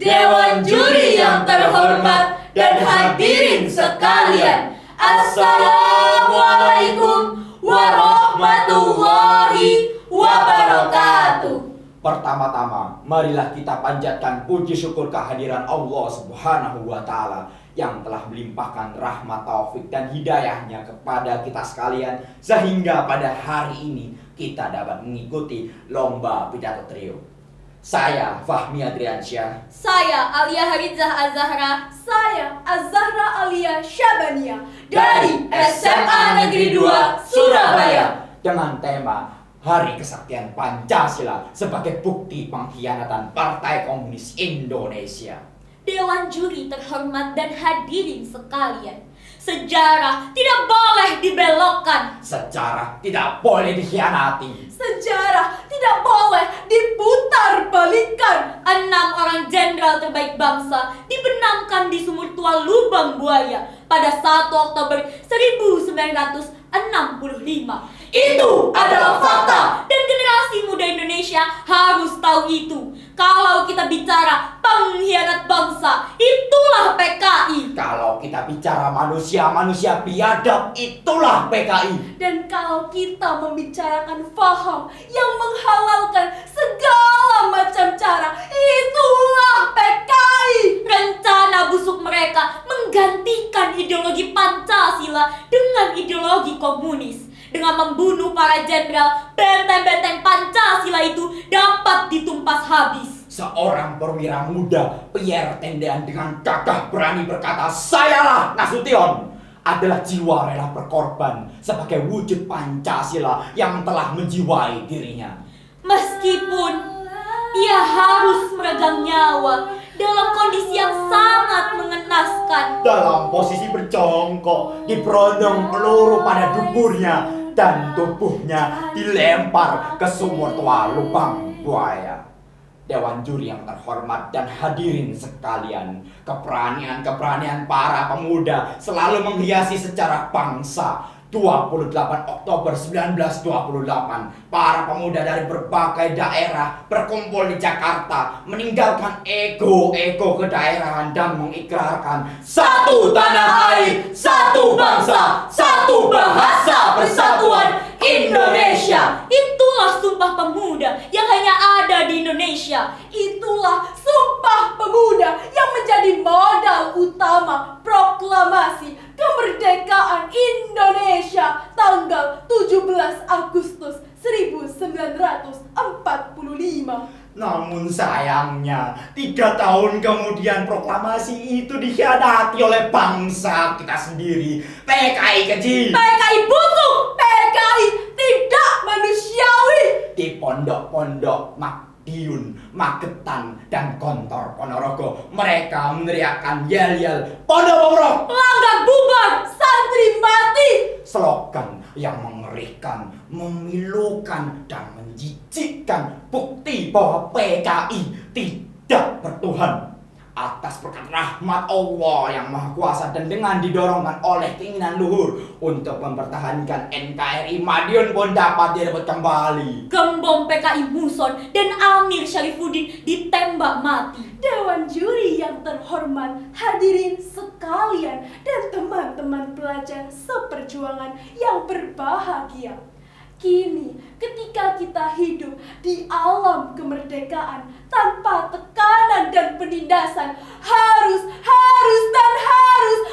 Dewan Juri yang terhormat dan hadirin sekalian, Assalamualaikum warahmatullahi wabarakatuh. Pertama-tama, marilah kita panjatkan puji syukur kehadiran Allah Subhanahu wa Ta'ala yang telah melimpahkan rahmat, taufik dan hidayahnya kepada kita sekalian, sehingga pada hari ini kita dapat mengikuti lomba pidato trio. Saya Fahmi Adriansyah. Saya Alia Harizah Az-Zahra. Saya Az-Zahra Alia Syabania dari SMA Negeri 2 Surabaya, dengan tema Hari Kesaktian Pancasila sebagai bukti pengkhianatan Partai Komunis Indonesia. Dewan Juri terhormat dan hadirin sekalian, sejarah tidak boleh dibelokkan. Sejarah tidak boleh dikhianati. Sejarah tidak boleh diputar balikan. 6 orang jenderal terbaik bangsa dibenamkan di sumur tua Lubang Buaya pada 1 Oktober 1965. Itu adalah fakta. Dan generasi muda Indonesia harus tahu itu. Kalau kita bicara pengkhianat bangsa, itulah PKI. Kalau kita bicara manusia biadab, itulah PKI. Dan kalau kita membicarakan faham yang menghalalkan segala macam cara, itulah PKI. Rencana busuk mereka menggantikan ideologi Pancasila dengan ideologi komunis. Dengan membunuh para jenderal, benteng-benteng Pancasila itu dapat ditumpas habis. Seorang perwira muda, Pierre Tendean, dengan gagah berani berkata, "Sayalah Nasution," adalah jiwa rela berkorban sebagai wujud Pancasila yang telah menjiwai dirinya. Meskipun ia harus meregang nyawa dalam kondisi yang sangat mengenaskan, Dalam posisi berjongkok, diberondong peluru pada duburnya, dan tubuhnya dilempar ke sumur tua Lubang Buaya. Dewan Juri yang terhormat dan hadirin sekalian, keberanian para pemuda selalu menghiasi sejarah bangsa. 28 Oktober 1928, para pemuda dari berbagai daerah berkumpul di Jakarta, meninggalkan ego-ego kedaerahan dan mengikrarkan satu tanah air, satu bangsa, satu bahasa, persatuan Indonesia. itulah Sumpah Pemuda yang hanya ada di Indonesia. Itulah Sumpah Pemuda yang menjadi modal utama proklamasi kemerdekaan Indonesia tanggal 17 Agustus 1945. Namun sayangnya, 3 tahun kemudian proklamasi itu dikhianati oleh bangsa kita sendiri. PKI keji, PKI busuk, PKI tidak manusiawi. di pondok-pondok Madiun, Magetan, dan Gontor Ponorogo, mereka meneriakkan yel-yel "Pondok Ponorogo, langgar bubar, Santri mati. slogan yang mengerikan, memilukan, dan menjijikkan, bukti bahwa PKI tidak bertuhan. Atas berkat rahmat Allah yang Maha Kuasa dan dengan didorongkan oleh keinginan luhur untuk mempertahankan NKRI, Madiun pun dapat direbut kembali. Gembong PKI Muson dan Amir Syarifuddin ditembak mati. Dewan Juri yang terhormat, hadirin sekalian, dan teman-teman pelajar seperjuangan yang berbahagia. Kini, ketika kita hidup di alam kemerdekaan tanpa tekanan dan penindasan, harus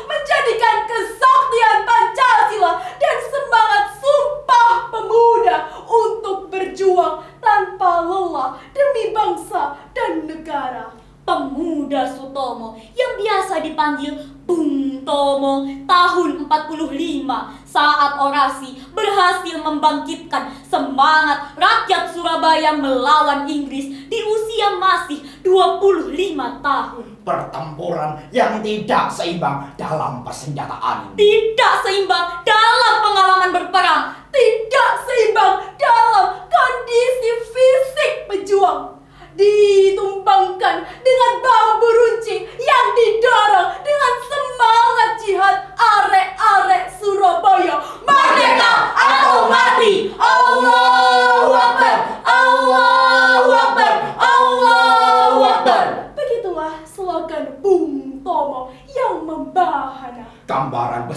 menjadikan kesaktian Pancasila dan semangat Sumpah Pemuda untuk berjuang tanpa lelah demi bangsa dan negara. Pemuda Sutomo yang biasa dipanggil Bung Tomo tahun 45 saat orasi berhasil membangkitkan semangat rakyat Surabaya melawan Inggris di usia masih 25 tahun. Pertempuran yang tidak seimbang dalam persenjataan, Tidak seimbang dalam pengalaman berperang, Tidak seimbang dalam kondisi fisik pejuang, ditumbangkan dengan bambu runcing yang didorong dengan semangat jihad arek-arek Surabaya. Merdeka atau mati! Allahu Akbar! Allahu Akbar! Allahu Akbar! Begitulah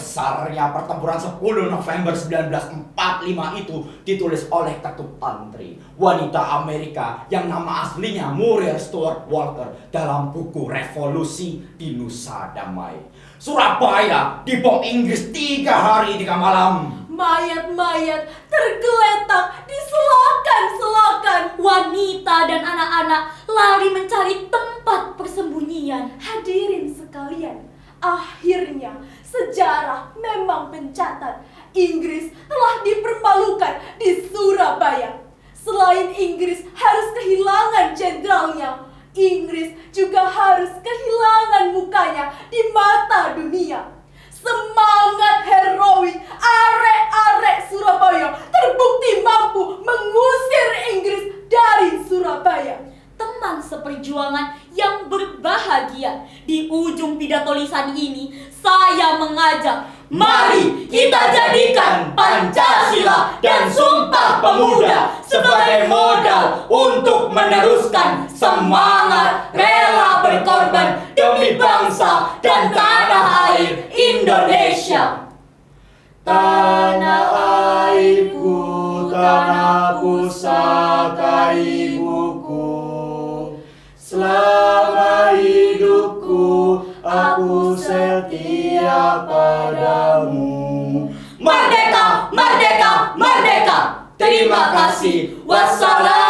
besarnya pertempuran 10 November 1945 itu ditulis oleh ketuk tantri wanita Amerika yang nama aslinya Muriel Stuart Walker dalam buku Revolusi di Nusa Damai. Surabaya dibom Inggris 3 hari 3 malam. Mayat-mayat tergeletak di selokan-selokan. Wanita dan anak-anak lari mencari tempat persembunyian. Hadirin sekalian, akhirnya sejarah memang mencatat Inggris telah dipermalukan di Surabaya. Selain Inggris harus kehilangan jenderalnya, Inggris juga harus kehilangan mukanya di mata dunia. Semangat heroik arek-arek Surabaya terbukti mampu mengusir Inggris dari Surabaya. Teman seperjuangan yang berbahagia, di ujung pidato lisan ini saya mengajak, mari kita jadikan Pancasila dan Sumpah Pemuda sebagai modal untuk meneruskan semangat rela berkorban demi bangsa dan tanah air Indonesia. Tanah airku, tanah pusaka ibuku, selama hidupku aku setia padamu. Merdeka, merdeka, merdeka. Terima kasih. Wassalam.